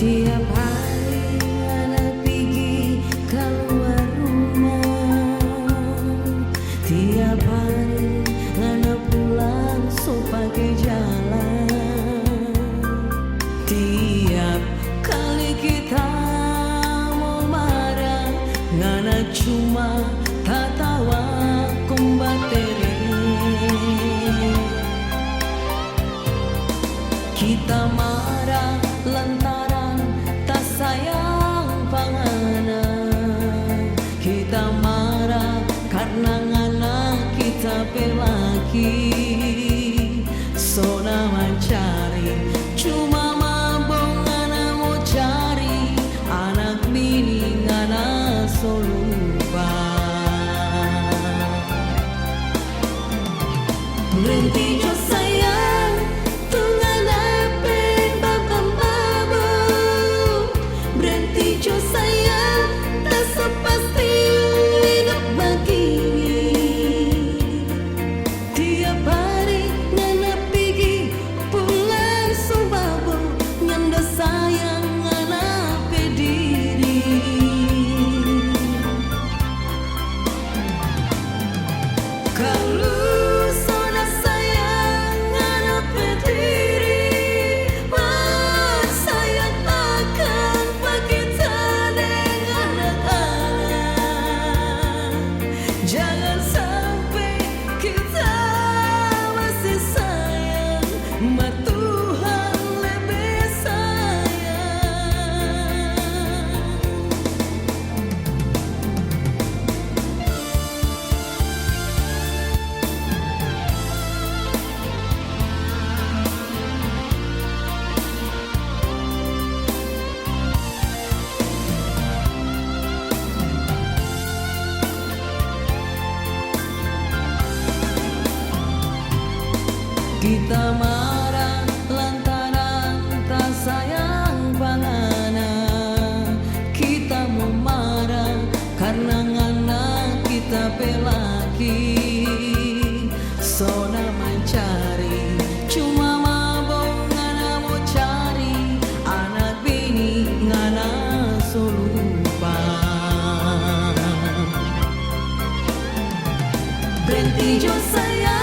Tiap hari anak pergi keluar rumah, tiap hari anak pulang so pakai jalan. Tiap kali kita mau marah, anak cuma tertawa kombateri. Kita marah lantaran tak sayang pangana. Kita marah karena anak kita pelaki. Sona mencari cuma mabong anak mau cari. Anak bini anak so lupa. Berhenti jo sayang tungan apa babam babu. Berhenti jo sayang tak sepasti hidup begini. Tiap hari ngana pergi pulang subabu, nganda sayang ngana pediri. Kalau jangan sampai kita masih sayang, ma Tuhan lebih sayang. Kita marah lantaran tak sayang pangana. Kita mau marah karena anak kita pelaki. Sona mencari cuma mabong anak mau cari. Anak bini anak so lupa. Berhenti jo sayang